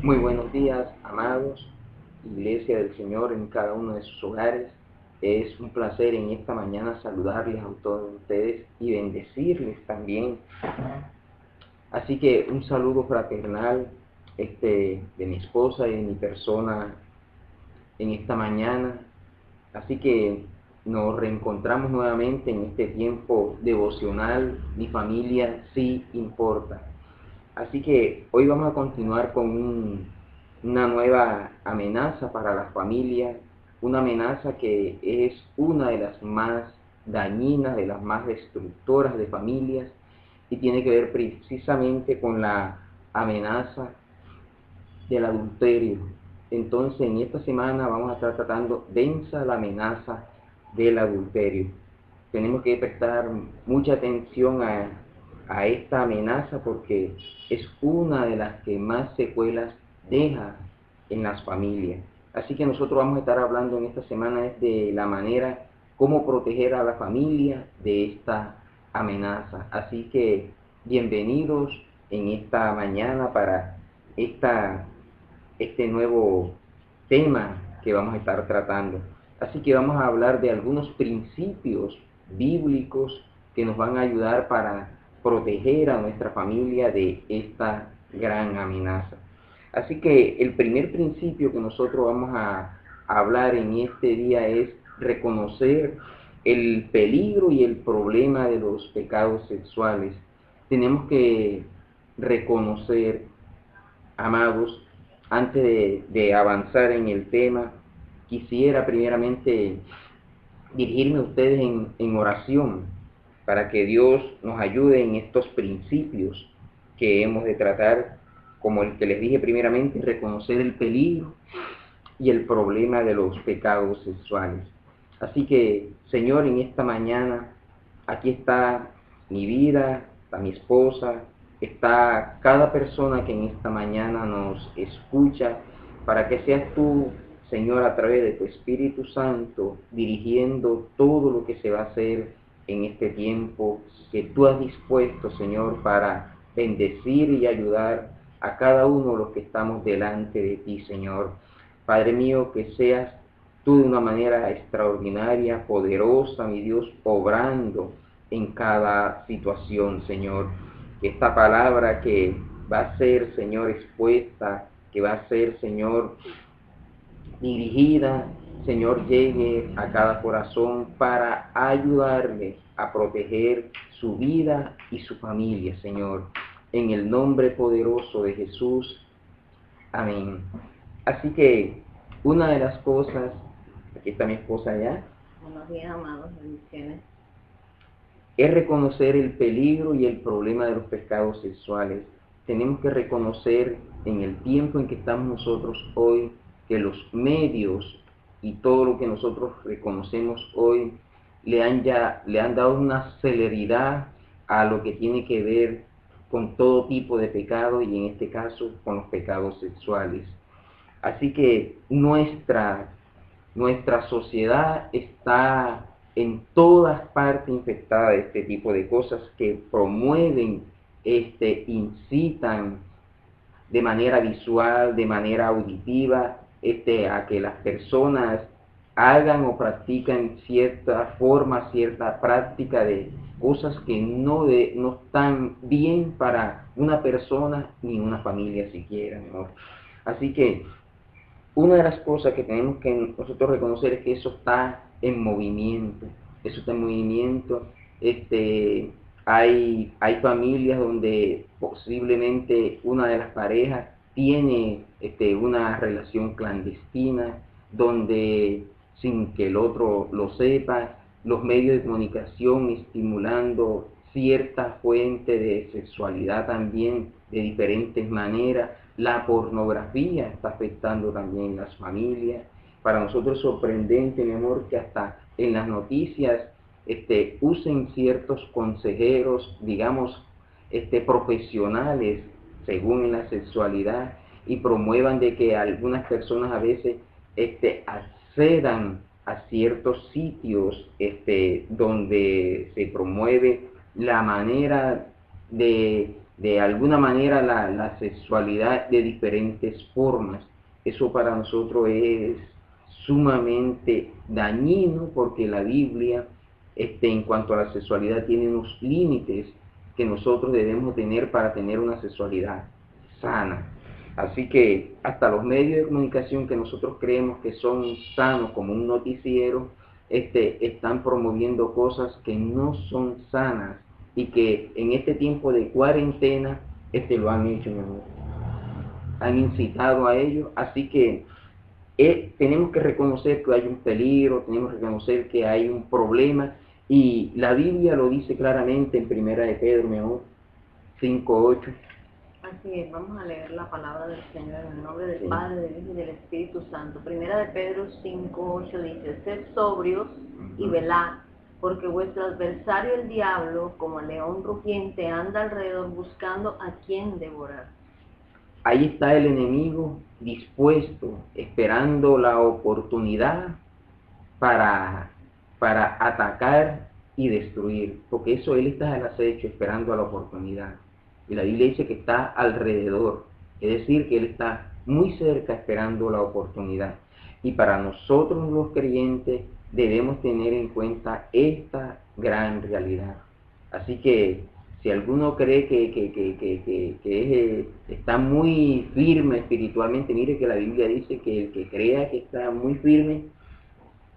Muy buenos días, amados, Iglesia del Señor en cada uno de sus hogares. Es un placer en esta mañana saludarles a todos ustedes y bendecirles también. Así que un saludo fraternal de mi esposa y de mi persona en esta mañana. Así que nos reencontramos nuevamente en este tiempo devocional. Mi familia sí importa. Así que hoy vamos a continuar con una nueva amenaza para las familias, una amenaza que es una de las más dañinas, de las más destructoras de familias, y tiene que ver precisamente con la amenaza del adulterio. Entonces, en esta semana vamos a estar tratando densa la amenaza del adulterio. Tenemos que prestar mucha atención a esta amenaza porque es una de las que más secuelas deja en las familias. Así que nosotros vamos a estar hablando en esta semana de la manera cómo proteger a la familia de esta amenaza. Así que bienvenidos en esta mañana para este nuevo tema que vamos a estar tratando. Así que vamos a hablar de algunos principios bíblicos que nos van a ayudar para proteger a nuestra familia de esta gran amenaza. Así que el primer principio que nosotros vamos a hablar en este día es reconocer el peligro y el problema de los pecados sexuales. Tenemos que reconocer, amados, antes de avanzar en el tema, quisiera primeramente dirigirme a ustedes en oración para que Dios nos ayude en estos principios que hemos de tratar, como el que les dije primeramente, reconocer el peligro y el problema de los pecados sexuales. Así que, Señor, en esta mañana, aquí está mi vida, está mi esposa, está cada persona que en esta mañana nos escucha, para que seas tú, Señor, a través de tu Espíritu Santo, dirigiendo todo lo que se va a hacer en este tiempo que tú has dispuesto, Señor, para bendecir y ayudar a cada uno de los que estamos delante de ti, Señor. Padre mío, que seas tú de una manera extraordinaria, poderosa, mi Dios, obrando en cada situación, Señor. Que esta palabra que va a ser, Señor, expuesta, que va a ser, Señor, dirigida, Señor, llegue a cada corazón para ayudarle a proteger su vida y su familia, Señor. En el nombre poderoso de Jesús. Amén. Así que una de las cosas, aquí está mi esposa ya. Buenos días, amados, bendiciones. Es reconocer el peligro y el problema de los pecados sexuales. Tenemos que reconocer en el tiempo en que estamos nosotros hoy que los medios y todo lo que nosotros reconocemos hoy le han dado una celeridad a lo que tiene que ver con todo tipo de pecado y en este caso con los pecados sexuales. Así que nuestra sociedad está en todas partes infectada de este tipo de cosas que promueven, incitan de manera visual, de manera auditiva, a que las personas hagan o practican cierta forma, cierta práctica de cosas que no están bien para una persona ni una familia siquiera, ¿no? Así que una de las cosas que tenemos que nosotros reconocer es que eso está en movimiento, eso está en movimiento. Hay familias donde posiblemente una de las parejas tiene una relación clandestina, donde sin que el otro lo sepa, los medios de comunicación estimulando cierta fuente de sexualidad también de diferentes maneras. La pornografía está afectando también las familias. Para nosotros es sorprendente, mi amor, que hasta en las noticias usen ciertos consejeros, digamos, profesionales, según en la sexualidad, y promuevan de que algunas personas a veces accedan a ciertos sitios donde se promueve la manera de de alguna manera la sexualidad de diferentes formas. Eso para nosotros es sumamente dañino porque la Biblia en cuanto a la sexualidad tiene unos límites que nosotros debemos tener para tener una sexualidad sana. Así que hasta los medios de comunicación que nosotros creemos que son sanos, como un noticiero, están promoviendo cosas que no son sanas y que en este tiempo de cuarentena lo han hecho, mi amor. Han incitado a ello, así que tenemos que reconocer que hay un peligro, tenemos que reconocer que hay un problema, y la Biblia lo dice claramente en Primera de Pedro, mi amor, 5:8. Así es, vamos a leer la palabra del Señor en el nombre del Padre, del Hijo y del Espíritu Santo. Primera de Pedro 5:8 dice: sed sobrios y velad, porque vuestro adversario el diablo, como león rugiente, anda alrededor buscando a quien devorar. Ahí está el enemigo dispuesto, esperando la oportunidad para atacar y destruir, porque eso él está al acecho, esperando a la oportunidad. Y la Biblia dice que está alrededor, es decir, que él está muy cerca esperando la oportunidad. Y para nosotros los creyentes debemos tener en cuenta esta gran realidad. Así que si alguno cree que está muy firme espiritualmente, mire que la Biblia dice que el que crea que está muy firme,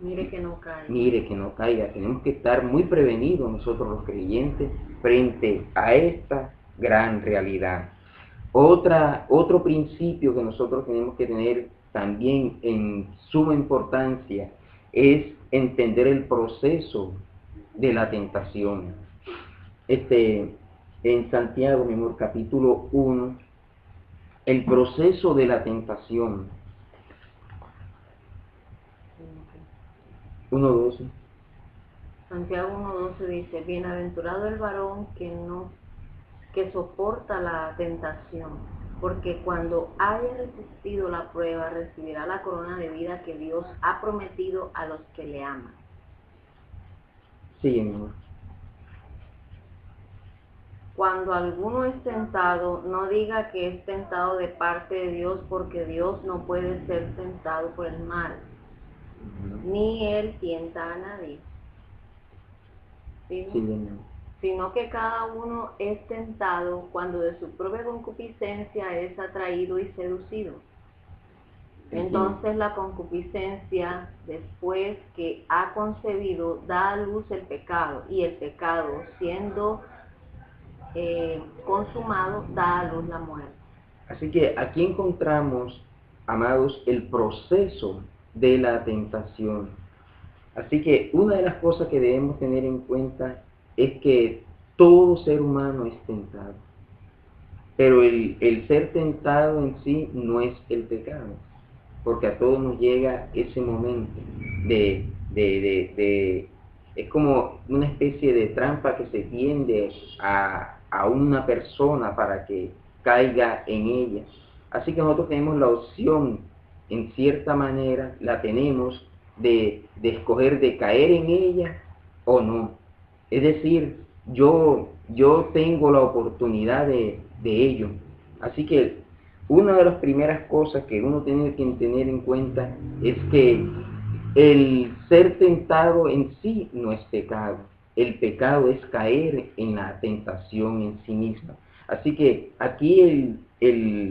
mire que no caiga. Mire que no caiga. Tenemos que estar muy prevenidos nosotros los creyentes frente a esta gran realidad. Otro principio que nosotros tenemos que tener también en suma importancia es entender el proceso de la tentación. En Santiago, mi amor, capítulo 1, el proceso de la tentación. 1:12. Santiago 1:12 dice: bienaventurado el varón que soporta la tentación, porque cuando haya resistido la prueba, recibirá la corona de vida que Dios ha prometido a los que le aman. Sí, mi amor. Cuando alguno es tentado, no diga que es tentado de parte de Dios, porque Dios no puede ser tentado por el mal, ni Él tienta a nadie, sino que cada uno es tentado cuando de su propia concupiscencia es atraído y seducido. Entonces la concupiscencia, después que ha concebido, da a luz el pecado, y el pecado, siendo consumado, da a luz la muerte. Así que aquí encontramos, amados, el proceso de la tentación. Así que una de las cosas que debemos tener en cuenta es que todo ser humano es tentado. Pero el ser tentado en sí no es el pecado, porque a todos nos llega ese momento es como una especie de trampa que se tiende a una persona para que caiga en ella. Así que nosotros tenemos la opción, en cierta manera, la tenemos de escoger de caer en ella o no. Es decir, yo tengo la oportunidad de ello. Así que una de las primeras cosas que uno tiene que tener en cuenta es que el ser tentado en sí no es pecado. El pecado es caer en la tentación en sí misma. Así que aquí el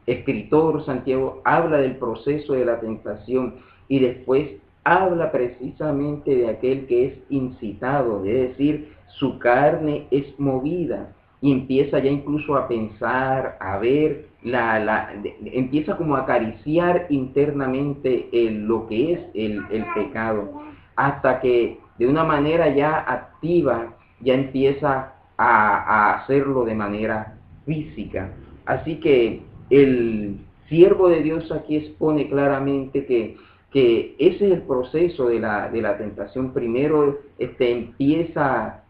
escritor Santiago habla del proceso de la tentación y después habla precisamente de aquel que es incitado, es decir, su carne es movida y empieza ya incluso a pensar, a ver, empieza como a acariciar internamente lo que es el pecado, hasta que de una manera ya activa ya empieza a hacerlo de manera física. Así que el siervo de Dios aquí expone claramente que ese es el proceso de la tentación. Primero empieza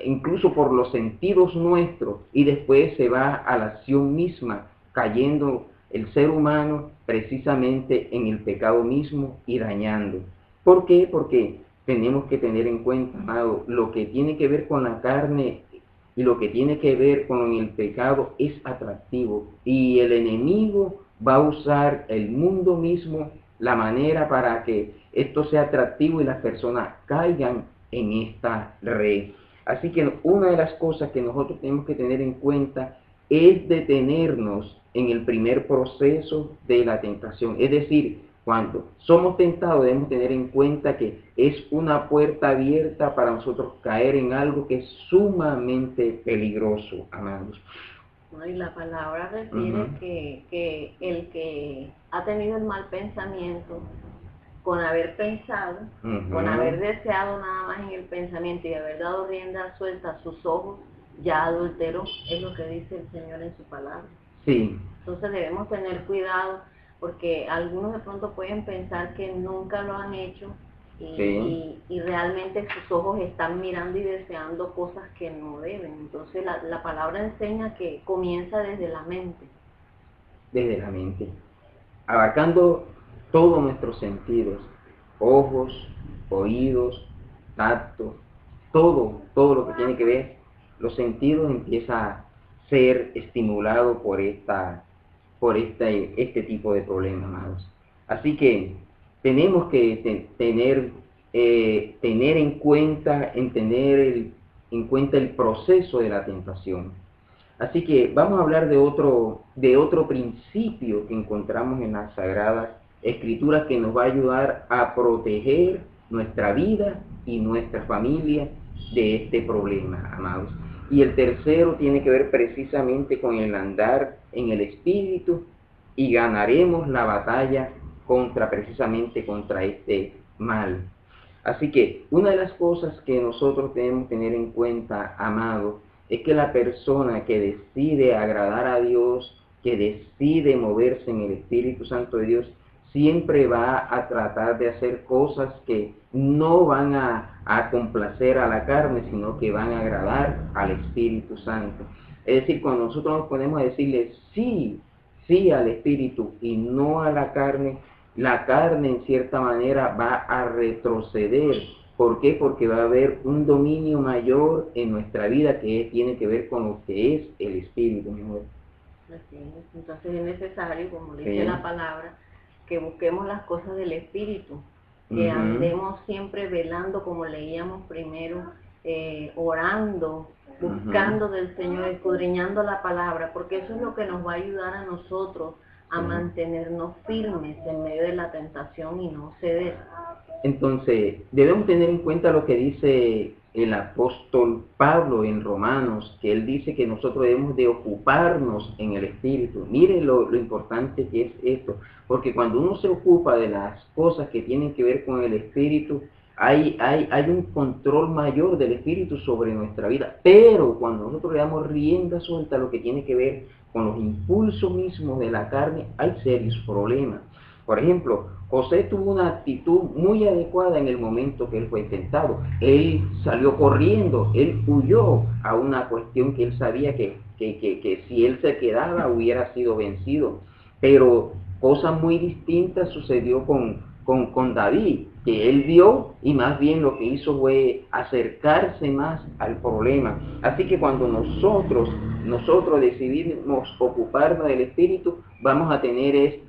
incluso por los sentidos nuestros y después se va a la acción misma, cayendo el ser humano precisamente en el pecado mismo y dañando. ¿Por qué? Porque tenemos que tener en cuenta, amado, lo que tiene que ver con la carne y lo que tiene que ver con el pecado es atractivo. Y el enemigo va a usar el mundo mismo, la manera para que esto sea atractivo y las personas caigan en esta red. Así que una de las cosas que nosotros tenemos que tener en cuenta es detenernos en el primer proceso de la tentación. Es decir, cuando somos tentados debemos tener en cuenta que es una puerta abierta para nosotros caer en algo que es sumamente peligroso, amados. ¿No? Y la palabra refiere que el que ha tenido el mal pensamiento, con haber pensado, con haber deseado nada más en el pensamiento y haber dado rienda suelta a sus ojos, ya adulteró, es lo que dice el Señor en su palabra. Sí. Entonces debemos tener cuidado, porque algunos de pronto pueden pensar que nunca lo han hecho y realmente sus ojos están mirando y deseando cosas que no deben. Entonces la palabra enseña que comienza desde la mente. Desde la mente, abarcando todos nuestros sentidos, ojos, oídos, tacto, todo lo que tiene que ver, los sentidos empieza a ser estimulado por este tipo de problemas, amados. Así que tenemos que tener en cuenta, en cuenta el proceso de la tentación. Así que vamos a hablar de otro principio que encontramos en las Sagradas Escrituras que nos va a ayudar a proteger nuestra vida y nuestra familia de este problema, amados. Y el tercero tiene que ver precisamente con el andar en el Espíritu y ganaremos la batalla precisamente contra este mal. Así que una de las cosas que nosotros debemos tener en cuenta, amados, es que la persona que decide agradar a Dios, que decide moverse en el Espíritu Santo de Dios, siempre va a tratar de hacer cosas que no van a complacer a la carne, sino que van a agradar al Espíritu Santo. Es decir, cuando nosotros nos ponemos a decirle sí al Espíritu y no a la carne en cierta manera va a retroceder. ¿Por qué? Porque va a haber un dominio mayor en nuestra vida que tiene que ver con lo que es el Espíritu, mi amor. Así es. Entonces es necesario, como dice la palabra, que busquemos las cosas del Espíritu, que andemos siempre velando, como leíamos primero, orando, buscando del Señor, escudriñando la palabra, porque eso es lo que nos va a ayudar a nosotros a mantenernos firmes en medio de la tentación y no ceder. Entonces, debemos tener en cuenta lo que dice el apóstol Pablo en Romanos, que él dice que nosotros debemos de ocuparnos en el Espíritu. Mire lo importante que es esto, porque cuando uno se ocupa de las cosas que tienen que ver con el Espíritu, hay un control mayor del Espíritu sobre nuestra vida, pero cuando nosotros le damos rienda suelta a lo que tiene que ver con los impulsos mismos de la carne, hay serios problemas. Por ejemplo, José tuvo una actitud muy adecuada en el momento que él fue tentado. Él salió corriendo, él huyó a una cuestión que él sabía que si él se quedaba hubiera sido vencido. Pero cosa muy distinta sucedió con David, que él vio y más bien lo que hizo fue acercarse más al problema. Así que cuando nosotros decidimos ocuparnos del Espíritu, vamos a tener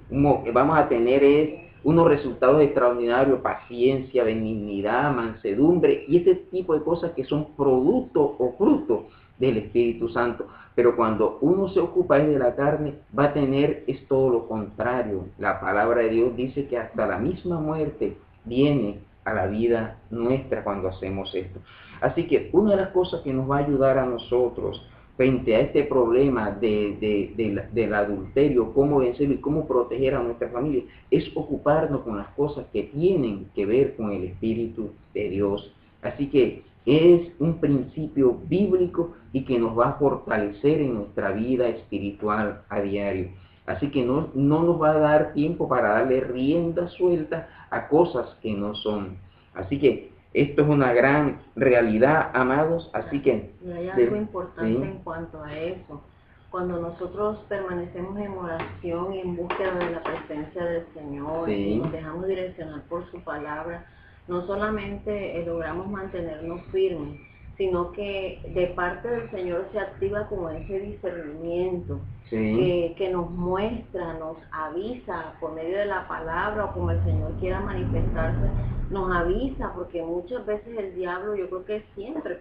unos resultados extraordinarios, paciencia, benignidad, mansedumbre y este tipo de cosas que son producto o fruto del Espíritu Santo. Pero cuando uno se ocupa de la carne, va a tener es todo lo contrario. La palabra de Dios dice que hasta la misma muerte viene a la vida nuestra cuando hacemos esto. Así que una de las cosas que nos va a ayudar a nosotros frente a este problema del adulterio, cómo vencerlo y cómo proteger a nuestra familia, es ocuparnos con las cosas que tienen que ver con el Espíritu de Dios. Así que es un principio bíblico y que nos va a fortalecer en nuestra vida espiritual a diario. Así que no nos va a dar tiempo para darle rienda suelta a cosas que no son. Así que esto es una gran realidad, amados, así que... Y hay algo importante en cuanto a eso. Cuando nosotros permanecemos en oración y en búsqueda de la presencia del Señor, y nos dejamos direccionar por su palabra, no solamente logramos mantenernos firmes, sino que de parte del Señor se activa como ese discernimiento, Sí. que nos muestra, nos avisa por medio de la palabra o como el Señor quiera manifestarse, nos avisa, porque muchas veces el diablo, yo creo que siempre,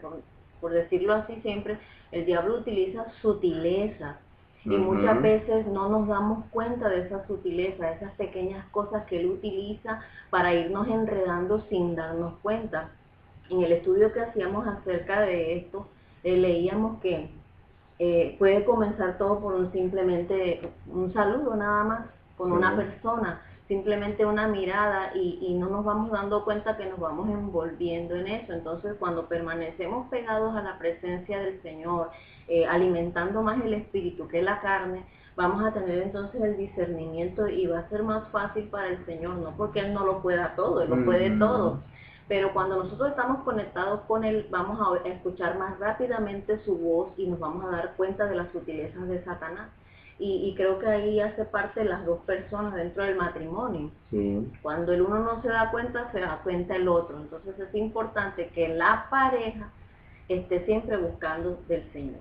por decirlo así siempre, el diablo utiliza sutilezas y muchas veces no nos damos cuenta de esa sutileza, esas pequeñas cosas que él utiliza para irnos enredando sin darnos cuenta. En el estudio que hacíamos acerca de esto, leíamos que puede comenzar todo por simplemente un saludo nada más con una persona, simplemente una mirada y no nos vamos dando cuenta que nos vamos envolviendo en eso. Entonces cuando permanecemos pegados a la presencia del Señor, alimentando más el espíritu que la carne, vamos a tener entonces el discernimiento y va a ser más fácil para el Señor, no porque Él no lo pueda todo, Él lo puede todo, pero cuando nosotros estamos conectados con Él, vamos a escuchar más rápidamente su voz y nos vamos a dar cuenta de las sutilezas de Satanás. Y creo que ahí hace parte de las dos personas dentro del matrimonio. Sí. Cuando el uno no se da cuenta, se da cuenta el otro. Entonces es importante que la pareja esté siempre buscando del Señor.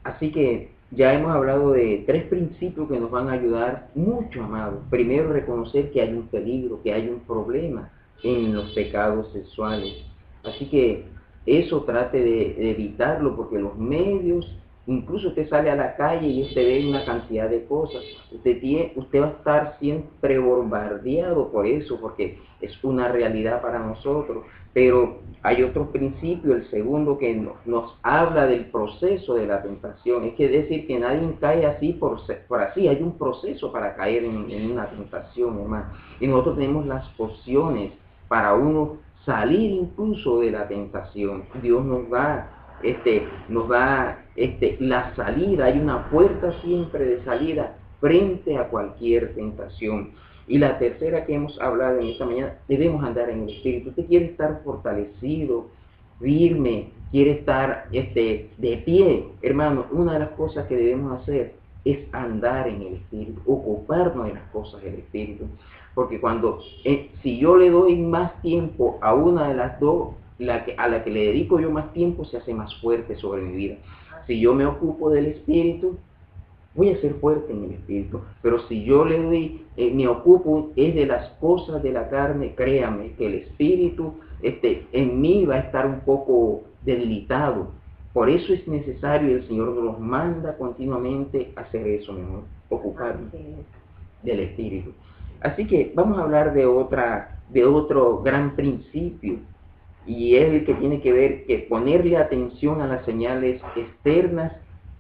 Así que ya hemos hablado de 3 principios que nos van a ayudar mucho, amados. Primero, reconocer que hay un peligro, que hay un problema en los pecados sexuales. Así que eso trate de evitarlo, porque los medios, incluso usted sale a la calle y usted ve una cantidad de cosas. Usted va a estar siempre bombardeado por eso, porque es una realidad para nosotros. Pero hay otro principio, el segundo, que nos habla del proceso de la tentación. Es decir, que nadie cae así por así, hay un proceso para caer en una tentación, hermano. Y nosotros tenemos las opciones para uno salir incluso de la tentación. Dios nos da la salida, hay una puerta siempre de salida frente a cualquier tentación. Y la tercera que hemos hablado en esta mañana, debemos andar en el Espíritu. Usted quiere estar fortalecido, firme, quiere estar de pie. Hermano, una de las cosas que debemos hacer es andar en el Espíritu, ocuparnos de las cosas del Espíritu. Porque si yo le doy más tiempo a una de las dos, a la que le dedico yo más tiempo, se hace más fuerte sobre mi vida. Si yo me ocupo del Espíritu, voy a ser fuerte en el espíritu. Pero si yo me ocupo es de las cosas de la carne, créame que el espíritu en mí va a estar un poco debilitado. Por eso es necesario, el Señor nos manda continuamente a hacer eso, mi amor, ocuparnos del espíritu. Así que vamos a hablar de otro gran principio, y es el que tiene que ver que ponerle atención a las señales externas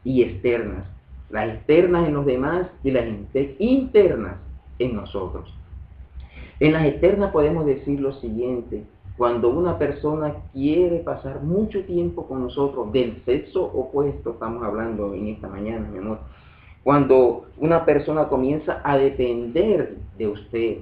y externas. Las externas en los demás y las internas en nosotros. En las externas podemos decir lo siguiente: cuando una persona quiere pasar mucho tiempo con nosotros, del sexo opuesto, estamos hablando en esta mañana, mi amor, cuando una persona comienza a depender de usted,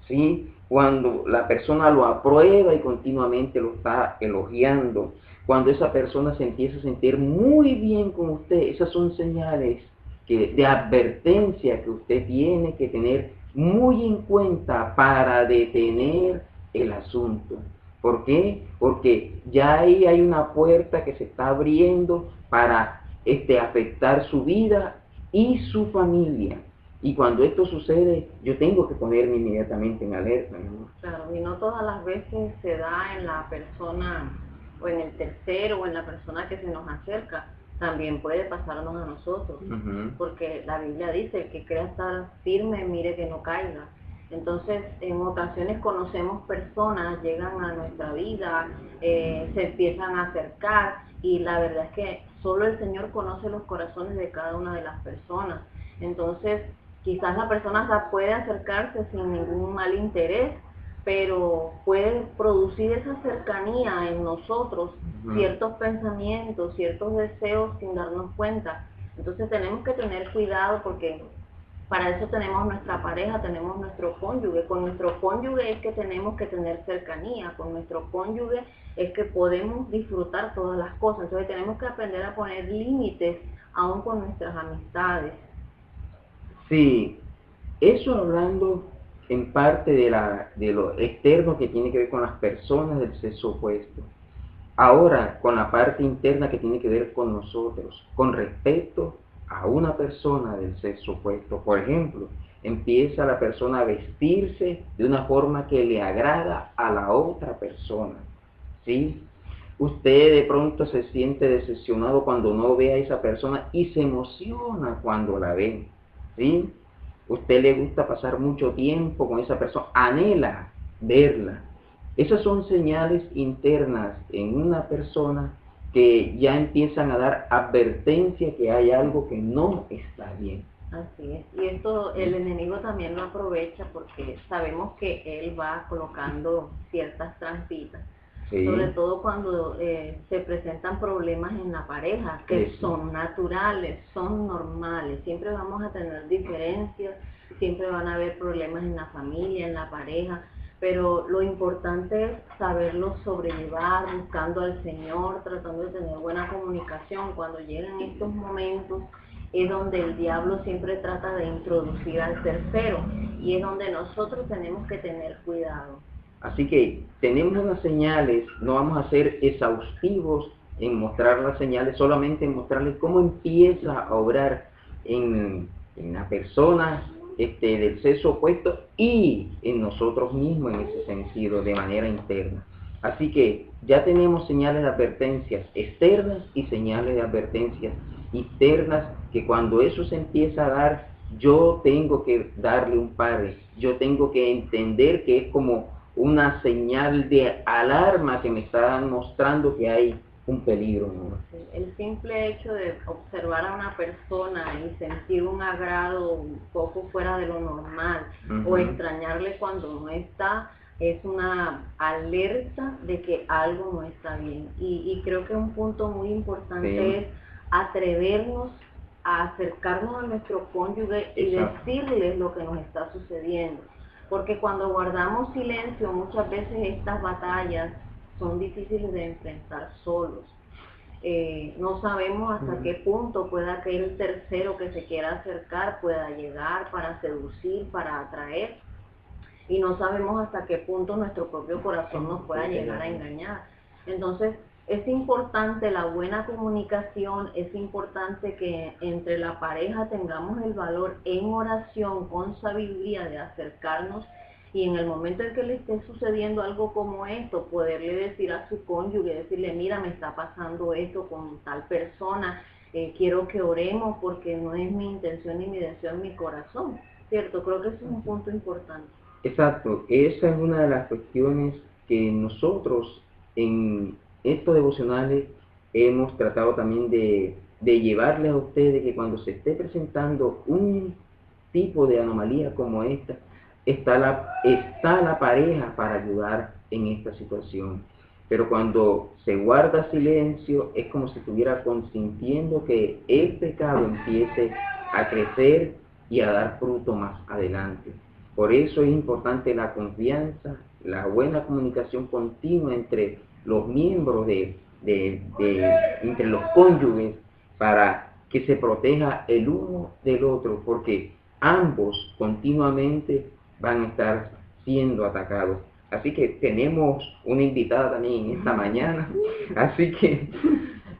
¿sí? Cuando la persona lo aprueba y continuamente lo está elogiando, cuando esa persona se empieza a sentir muy bien con usted, esas son señales de advertencia que usted tiene que tener muy en cuenta para detener el asunto. ¿Por qué? Porque ya ahí hay una puerta que se está abriendo para afectar su vida y su familia. Y cuando esto sucede, yo tengo que ponerme inmediatamente en alerta, ¿no? Claro, y no todas las veces se da en la persona o en el tercero o en la persona que se nos acerca. También puede pasarnos a nosotros, porque la Biblia dice que crea estar firme, mire que no caiga. Entonces, en ocasiones conocemos personas, llegan a nuestra vida, se empiezan a acercar, y la verdad es que solo el Señor conoce los corazones de cada una de las personas. Entonces, quizás la persona puede acercarse sin ningún mal interés, pero puede producir esa cercanía en nosotros, ciertos pensamientos, ciertos deseos sin darnos cuenta. Entonces tenemos que tener cuidado, porque para eso tenemos nuestra pareja, tenemos nuestro cónyuge. Con nuestro cónyuge es que tenemos que tener cercanía, con nuestro cónyuge es que podemos disfrutar todas las cosas. Entonces tenemos que aprender a poner límites aún con nuestras amistades. Sí, eso hablando en parte de lo externo que tiene que ver con las personas del sexo opuesto. Ahora, con la parte interna que tiene que ver con nosotros, con respecto a una persona del sexo opuesto. Por ejemplo, empieza la persona a vestirse de una forma que le agrada a la otra persona, ¿sí? Usted de pronto se siente decepcionado cuando no ve a esa persona y se emociona cuando la ve, ¿sí? Usted le gusta pasar mucho tiempo con esa persona, anhela verla. Esas son señales internas en una persona que ya empiezan a dar advertencia que hay algo que no está bien. Así es. Y esto el enemigo también lo aprovecha porque sabemos que él va colocando ciertas trampitas. Sí. Sobre todo cuando se presentan problemas en la pareja, que Sí. son naturales, son normales. Siempre vamos a tener diferencias, siempre van a haber problemas en la familia, en la pareja, pero lo importante es saberlo sobrellevar, buscando al Señor, tratando de tener buena comunicación. Cuando llegan estos momentos es donde el diablo siempre trata de introducir al tercero y es donde nosotros tenemos que tener cuidado. Así que tenemos unas señales, no vamos a ser exhaustivos en mostrar las señales, solamente en mostrarles cómo empieza a obrar en la persona del sexo opuesto y en nosotros mismos en ese sentido, de manera interna. Así que ya tenemos señales de advertencias externas y señales de advertencias internas, que cuando eso se empieza a dar, yo tengo que darle un pare, yo tengo que entender que es como una señal de alarma que me está mostrando que hay un peligro, ¿no? El simple hecho de observar a una persona y sentir un agrado un poco fuera de lo normal, o extrañarle cuando no está, es una alerta de que algo no está bien. Y creo que un punto muy importante es atrevernos a acercarnos a nuestro cónyuge y decirles lo que nos está sucediendo. Porque cuando guardamos silencio, muchas veces estas batallas son difíciles de enfrentar solos. No sabemos hasta qué punto pueda aquel tercero que se quiera acercar pueda llegar para seducir, para atraer, y no sabemos hasta qué punto nuestro propio corazón nos pueda llegar a engañar. Entonces, es importante la buena comunicación, es importante que entre la pareja tengamos el valor en oración, con sabiduría, de acercarnos y en el momento en que le esté sucediendo algo como esto, poderle decir a su cónyuge, decirle, mira, me está pasando esto con tal persona, quiero que oremos porque no es mi intención ni mi deseo en mi corazón, ¿cierto? Creo que eso es un punto importante. Exacto, esa es una de las cuestiones que nosotros en estos devocionales hemos tratado también de llevarles a ustedes, que cuando se esté presentando un tipo de anomalía como esta, está la pareja para ayudar en esta situación. Pero cuando se guarda silencio, es como si estuviera consintiendo que el pecado empiece a crecer y a dar fruto más adelante. Por eso es importante la confianza, la buena comunicación continua entre los miembros entre los cónyuges, para que se proteja el uno del otro, porque ambos continuamente van a estar siendo atacados. Así que tenemos una invitada también esta mañana, así que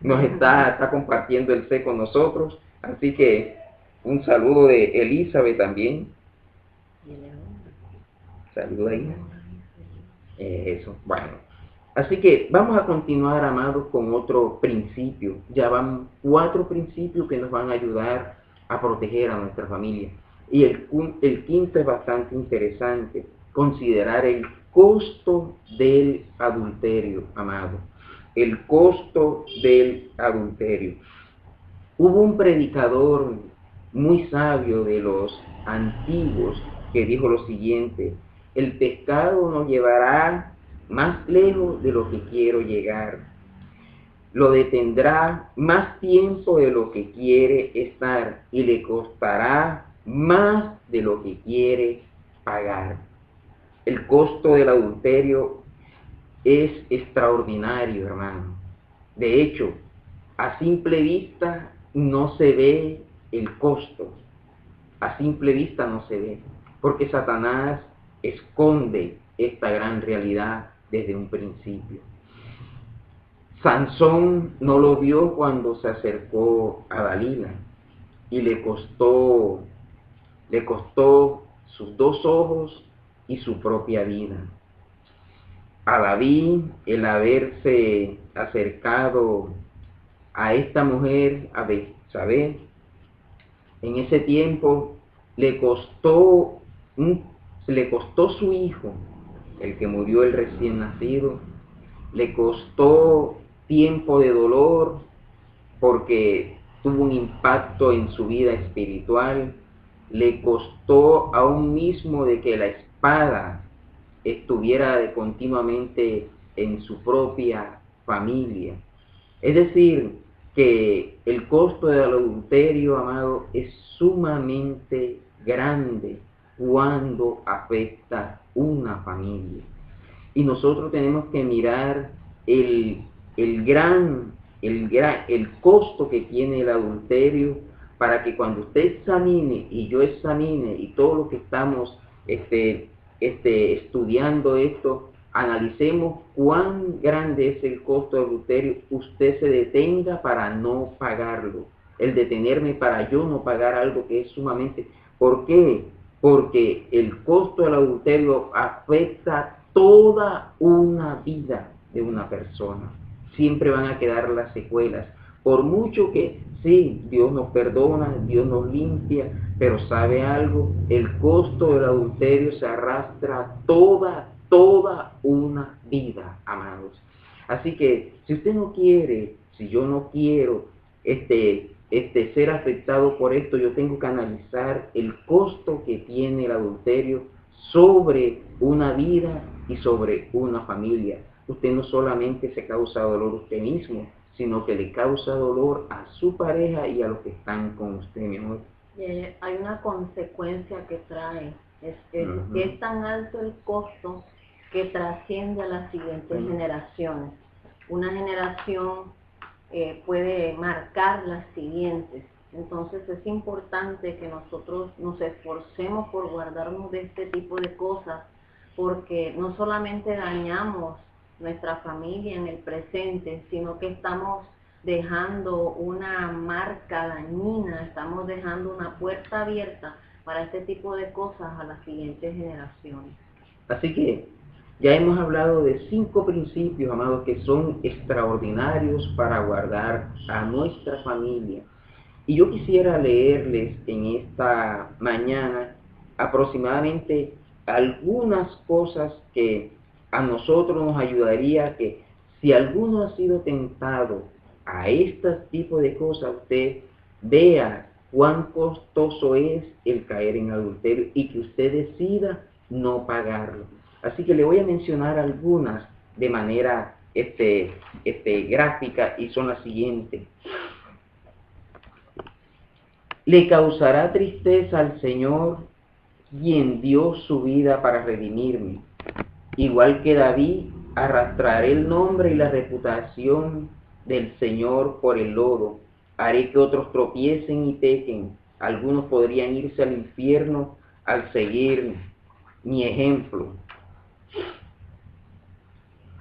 nos está compartiendo el té con nosotros, así que un saludo de Elizabeth también. Saludos ahí. Eso, bueno. Así que vamos a continuar, amados, con otro principio. Ya van 4 principios que nos van a ayudar a proteger a nuestra familia. Y el quinto es bastante interesante, considerar el costo del adulterio, amado. El costo del adulterio. Hubo un predicador muy sabio de los antiguos que dijo lo siguiente: el pecado nos llevará más lejos de lo que quiero llegar, lo detendrá más tiempo de lo que quiere estar y le costará más de lo que quiere pagar. El costo del adulterio es extraordinario, hermano. De hecho, a simple vista no se ve el costo. A simple vista no se ve, porque Satanás esconde esta gran realidad desde un principio. Sansón no lo vio cuando se acercó a Dalila y le costó sus 2 ojos y su propia vida. A David, el haberse acercado a esta mujer, a Betsabé, en ese tiempo le costó su hijo, el que murió, el recién nacido, le costó tiempo de dolor porque tuvo un impacto en su vida espiritual, le costó aún mismo de que la espada estuviera continuamente en su propia familia. Es decir, que el costo del adulterio, amado, es sumamente grande cuando afecta una familia. Y nosotros tenemos que mirar el costo que tiene el adulterio, para que cuando usted examine y yo examine y todos los que estamos estudiando esto, analicemos cuán grande es el costo del adulterio, usted se detenga para no pagarlo. El detenerme para yo no pagar algo que es sumamente... ¿Por qué? Porque el costo del adulterio afecta toda una vida de una persona. Siempre van a quedar las secuelas. Por mucho que sí, Dios nos perdona, Dios nos limpia, pero ¿sabe algo? El costo del adulterio se arrastra toda una vida, amados. Así que si usted no quiere, si yo no quiero ser afectado por esto, yo tengo que analizar el costo que tiene el adulterio sobre una vida y sobre una familia. Usted no solamente se causa dolor a usted mismo, sino que le causa dolor a su pareja y a los que están con usted, mi amor. Hay una consecuencia que trae, que es tan alto el costo que trasciende a las siguientes generaciones. Una generación puede marcar las siguientes. Entonces es importante que nosotros nos esforcemos por guardarnos de este tipo de cosas, porque no solamente dañamos nuestra familia en el presente, sino que estamos dejando una marca dañina, estamos dejando una puerta abierta para este tipo de cosas a las siguientes generaciones. Así que ya hemos hablado de 5 principios, amados, que son extraordinarios para guardar a nuestra familia. Y yo quisiera leerles en esta mañana aproximadamente algunas cosas que a nosotros nos ayudaría, que si alguno ha sido tentado a este tipo de cosas, usted vea cuán costoso es el caer en adulterio y que usted decida no pagarlo. Así que le voy a mencionar algunas de manera gráfica, y son las siguientes. Le causará tristeza al Señor, quien dio su vida para redimirme. Igual que David, arrastraré el nombre y la reputación del Señor por el lodo. Haré que otros tropiecen y pequen. Algunos podrían irse al infierno al seguir mi ejemplo.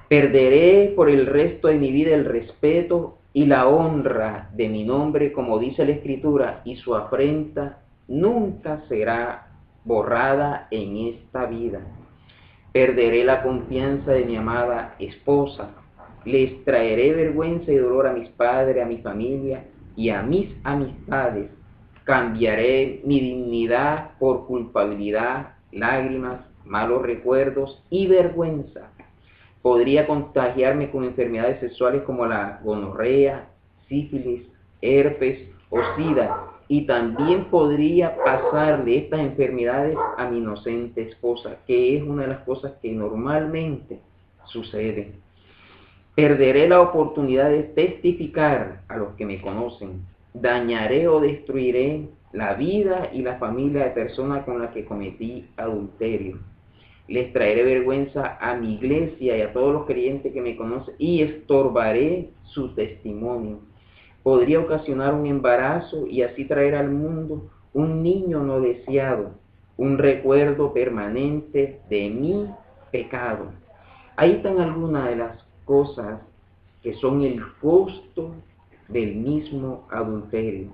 Perderé por el resto de mi vida el respeto y la honra de mi nombre, como dice la Escritura, y su afrenta nunca será borrada en esta vida. Perderé la confianza de mi amada esposa. Les traeré vergüenza y dolor a mis padres, a mi familia y a mis amistades. Cambiaré mi dignidad por culpabilidad, lágrimas, malos recuerdos y vergüenza. Podría contagiarme con enfermedades sexuales como la gonorrea, sífilis, herpes o sida, y también podría pasarle estas enfermedades a mi inocente esposa, que es una de las cosas que normalmente sucede. Perderé la oportunidad de testificar a los que me conocen. Dañaré o destruiré la vida y la familia de personas con las que cometí adulterio. Les traeré vergüenza a mi iglesia y a todos los creyentes que me conocen, y estorbaré su testimonio. Podría ocasionar un embarazo y así traer al mundo un niño no deseado, un recuerdo permanente de mi pecado. Ahí están algunas de las cosas que son el costo del mismo adulterio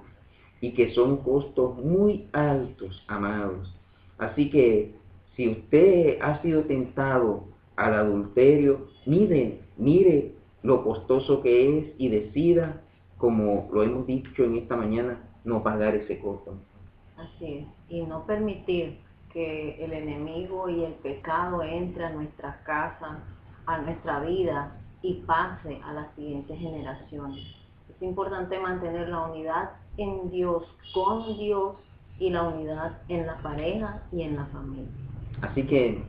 y que son costos muy altos, amados. Así que si usted ha sido tentado al adulterio, mire lo costoso que es y decida, como lo hemos dicho en esta mañana, no pagar ese costo. Así es, y no permitir que el enemigo y el pecado entre a nuestras casas, a nuestra vida y pase a las siguientes generaciones. Es importante mantener la unidad en Dios, con Dios, y la unidad en la pareja y en la familia. Así que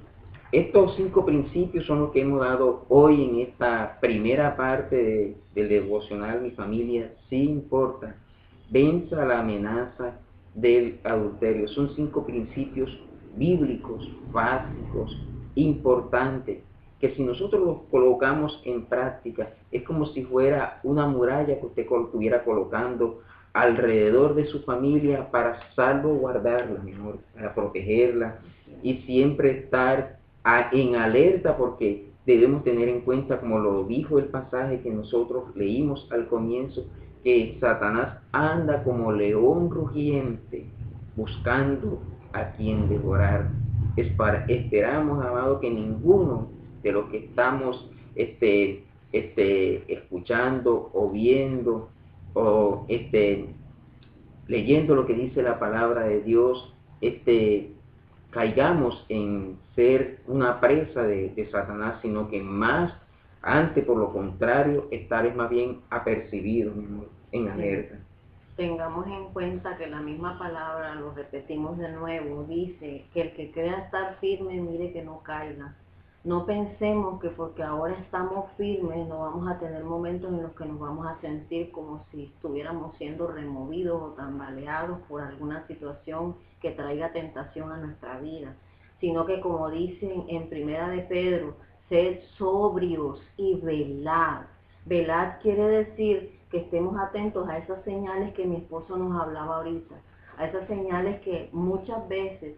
estos 5 principios son los que hemos dado hoy en esta primera parte del devocional Mi Familia Sí Importa. Venza la amenaza del adulterio. Son 5 principios bíblicos, básicos, importantes, que si nosotros los colocamos en práctica, es como si fuera una muralla que usted estuviera colocando alrededor de su familia para salvaguardarla, mejor, para protegerla y siempre estar en alerta, porque debemos tener en cuenta, como lo dijo el pasaje que nosotros leímos al comienzo, que Satanás anda como león rugiente buscando a quien devorar. Esperamos, amado, que ninguno de los que estamos escuchando o viendo o leyendo lo que dice la palabra de Dios, caigamos en ser una presa de Satanás, sino que más antes, por lo contrario, estar es más bien apercibido, en alerta. Tengamos en cuenta que la misma palabra, lo repetimos de nuevo, dice que el que crea estar firme, mire que no caiga. No pensemos que porque ahora estamos firmes no vamos a tener momentos en los que nos vamos a sentir como si estuviéramos siendo removidos o tambaleados por alguna situación que traiga tentación a nuestra vida, sino que, como dicen en Primera de Pedro, sed sobrios y velad. Velad quiere decir que estemos atentos a esas señales que mi esposo nos hablaba ahorita, a esas señales que muchas veces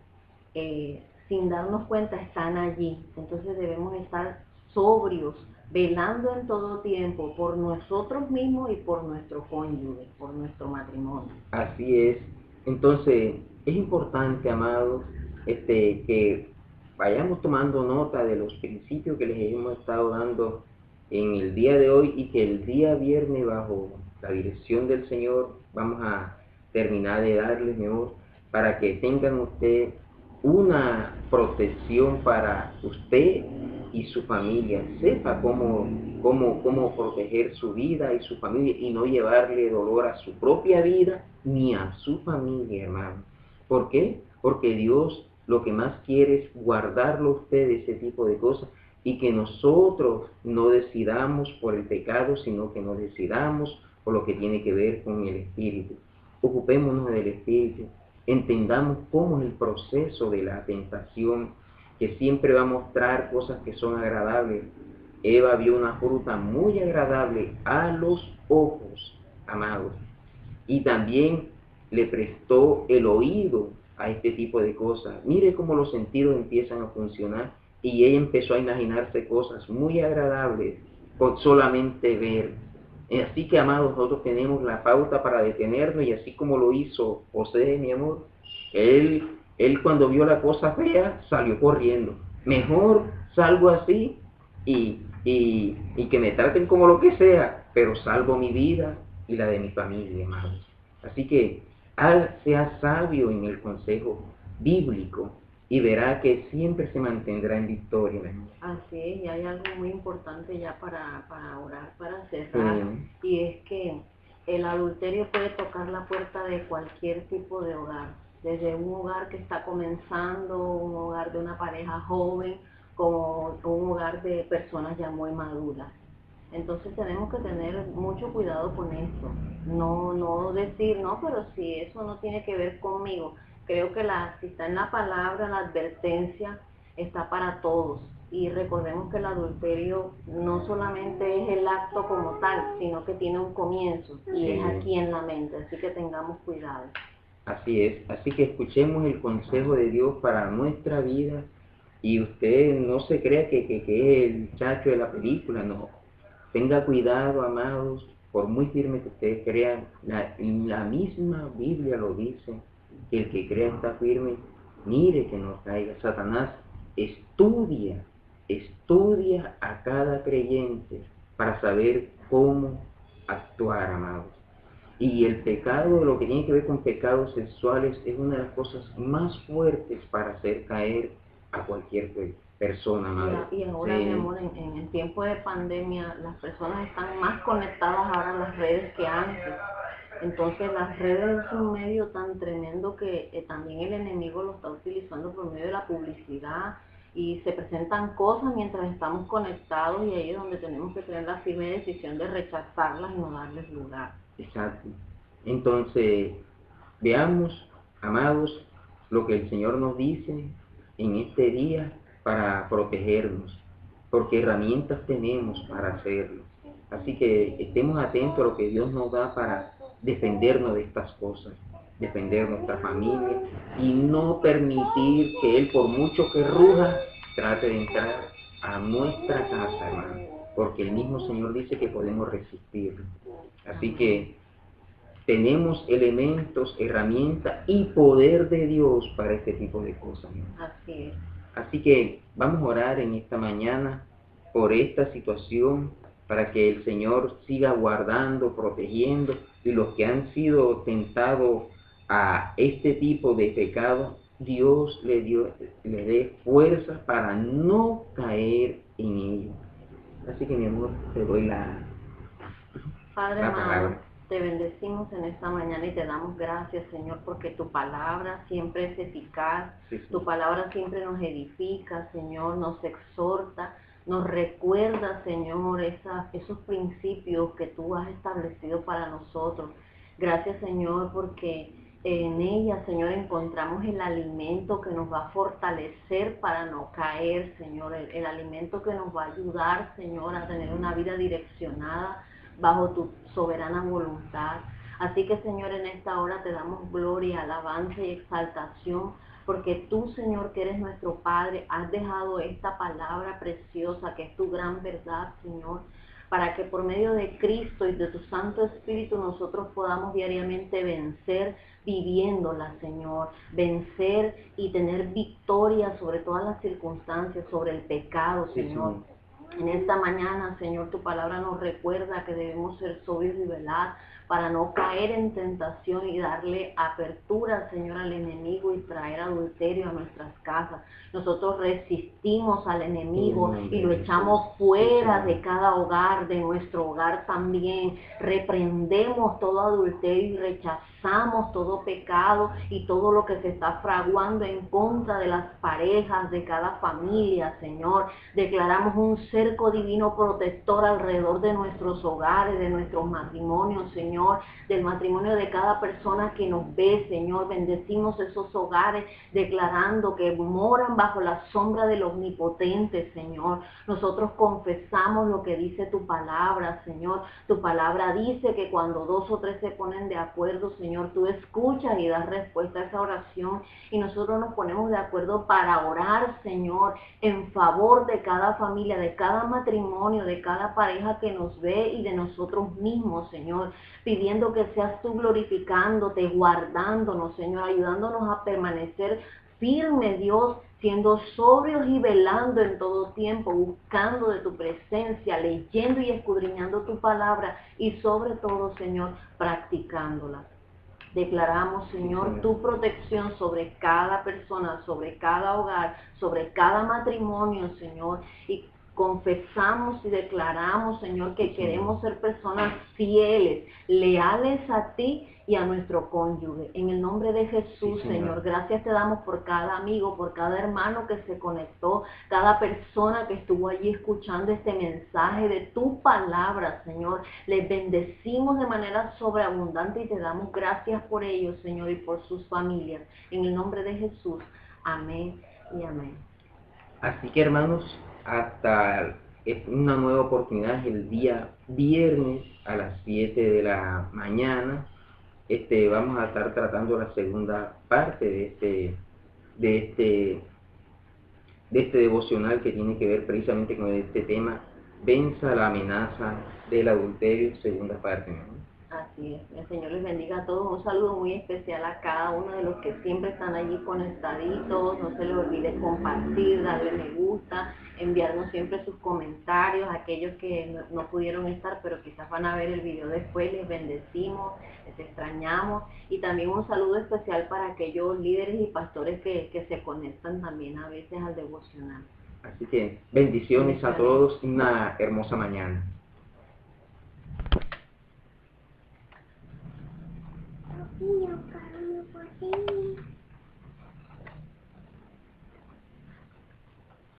sin darnos cuenta están allí. Entonces debemos estar sobrios, velando en todo tiempo por nosotros mismos y por nuestro cónyuge, por nuestro matrimonio. Así es. Entonces, es importante, amados, que vayamos tomando nota de los principios que les hemos estado dando en el día de hoy, y que el día viernes, bajo la dirección del Señor, vamos a terminar de darles mejor, para que tengan usted una protección para usted y su familia. Sepa cómo proteger su vida y su familia y no llevarle dolor a su propia vida ni a su familia, hermano. ¿Por qué? Porque Dios lo que más quiere es guardarlo a usted de ese tipo de cosas, y que nosotros no decidamos por el pecado, sino que nos decidamos por lo que tiene que ver con el Espíritu. Ocupémonos del Espíritu, entendamos cómo es el proceso de la tentación, que siempre va a mostrar cosas que son agradables. Eva vio una fruta muy agradable a los ojos, amados, y también le prestó el oído a este tipo de cosas. Mire cómo los sentidos empiezan a funcionar, y ella empezó a imaginarse cosas muy agradables con solamente ver. Así que, amados, nosotros tenemos la pauta para detenernos, y así como lo hizo José, mi amor, él cuando vio la cosa fea salió corriendo. Mejor salgo así y que me traten como lo que sea, pero salvo mi vida y la de mi familia, amados. Así que sea sabio en el consejo bíblico y verá que siempre se mantendrá en victoria, hermano. Así es, y hay algo muy importante ya para orar, para cerrar, y es que el adulterio puede tocar la puerta de cualquier tipo de hogar, desde un hogar que está comenzando, un hogar de una pareja joven, como un hogar de personas ya muy maduras. Entonces tenemos que tener mucho cuidado con esto, no decir, no, pero si eso no tiene que ver conmigo. Creo que si está en la palabra, la advertencia está para todos. Y recordemos que el adulterio no solamente es el acto como tal, sino que tiene un comienzo, y es aquí en la mente, así que tengamos cuidado. Así es, así que escuchemos el consejo de Dios para nuestra vida, y usted no se crea que es el chacho de la película, no. Tenga cuidado, amados, por muy firme que ustedes crean, la misma Biblia lo dice, que el que crea está firme, mire que no caiga. Satanás estudia a cada creyente para saber cómo actuar, amados. Y el pecado, lo que tiene que ver con pecados sexuales, es una de las cosas más fuertes para hacer caer a cualquier persona, amado. Y ahora, Sí. mi amor, en el tiempo de pandemia, las personas están más conectadas ahora a las redes que antes. Entonces las redes es un medio tan tremendo que también el enemigo lo está utilizando por medio de la publicidad y se presentan cosas mientras estamos conectados y ahí es donde tenemos que tener la firme decisión de rechazarlas y no darles lugar. Exacto. Entonces, veamos, amados, lo que el Señor nos dice en este día para protegernos, porque herramientas tenemos para hacerlo. Así que estemos atentos a lo que Dios nos da para defendernos de estas cosas, defender nuestra familia y no permitir que Él, por mucho que ruja, trate de entrar a nuestra casa, hermano, porque el mismo Señor dice que podemos resistirlo. Así que tenemos elementos, herramientas y poder de Dios para este tipo de cosas, ¿no? Así es. Así que vamos a orar en esta mañana por esta situación, para que el Señor siga guardando, protegiendo, y los que han sido tentados a este tipo de pecado, Dios le dé fuerza para no caer en ello. Así que, mi amor, te doy Padre la amado, palabra. te bendecimos en esta mañana y te damos gracias, Señor, porque tu palabra siempre es eficaz, Sí, sí. tu palabra siempre nos edifica, Señor, nos exhorta, nos recuerda, Señor, esos principios que tú has establecido para nosotros. Gracias, Señor, porque en ella, Señor, encontramos el alimento que nos va a fortalecer para no caer, Señor, el alimento que nos va a ayudar, Señor, a tener una vida direccionada bajo tu soberana voluntad. Así que, Señor, en esta hora te damos gloria, alabanza y exaltación, porque tú, Señor, que eres nuestro Padre, has dejado esta palabra preciosa, que es tu gran verdad, Señor, para que por medio de Cristo y de tu Santo Espíritu nosotros podamos diariamente vencer viviéndola, Señor, vencer y tener victoria sobre todas las circunstancias, sobre el pecado, Señor. Sí. En esta mañana, Señor, tu palabra nos recuerda que debemos ser sobrios y velar para no caer en tentación y darle apertura, Señor, al enemigo y traer adulterio a nuestras casas. Nosotros resistimos al enemigo y lo echamos fuera de cada hogar, de nuestro hogar también. Reprendemos todo adulterio y rechazamos todo pecado y todo lo que se está fraguando en contra de las parejas, de cada familia, Señor. Declaramos un cerco divino protector alrededor de nuestros hogares, de nuestros matrimonios, Señor, del matrimonio de cada persona que nos ve, Señor. Bendecimos esos hogares declarando que moran bajo la sombra del Omnipotente, Señor. Nosotros confesamos lo que dice tu palabra, Señor. Tu palabra dice que cuando 2 o 3 se ponen de acuerdo, Señor, tú escuchas y das respuesta a esa oración, y nosotros nos ponemos de acuerdo para orar, Señor, en favor de cada familia, de cada matrimonio, de cada pareja que nos ve y de nosotros mismos, Señor, pidiendo que seas tú glorificándote, guardándonos, Señor, ayudándonos a permanecer firme, Dios, siendo sobrios y velando en todo tiempo, buscando de tu presencia, leyendo y escudriñando tu palabra y sobre todo, Señor, practicándola. Declaramos, Señor, tu protección sobre cada persona, sobre cada hogar, sobre cada matrimonio, Señor, y confesamos y declaramos, Señor, que queremos ser personas fieles, leales a ti y a nuestro cónyuge. En el nombre de Jesús, Sí, Señor, gracias te damos por cada amigo, por cada hermano que se conectó, cada persona que estuvo allí escuchando este mensaje de tu palabra, Señor. Les bendecimos de manera sobreabundante y te damos gracias por ellos, Señor, y por sus familias. En el nombre de Jesús. Amén y amén. Así que, hermanos, hasta una nueva oportunidad el día viernes a las 7 de la mañana. Vamos a estar tratando la segunda parte de este devocional, que tiene que ver precisamente con este tema venza la amenaza del adulterio, segunda parte, ¿no? Así es, el Señor les bendiga a todos, un saludo muy especial a cada uno de los que siempre están allí conectaditos, no se les olvide compartir, darle me gusta, enviarnos siempre sus comentarios, aquellos que no pudieron estar pero quizás van a ver el video después, les bendecimos, les extrañamos, y también un saludo especial para aquellos líderes y pastores que se conectan también a veces al devocional. Así que bendiciones a todos, una hermosa mañana. Yo,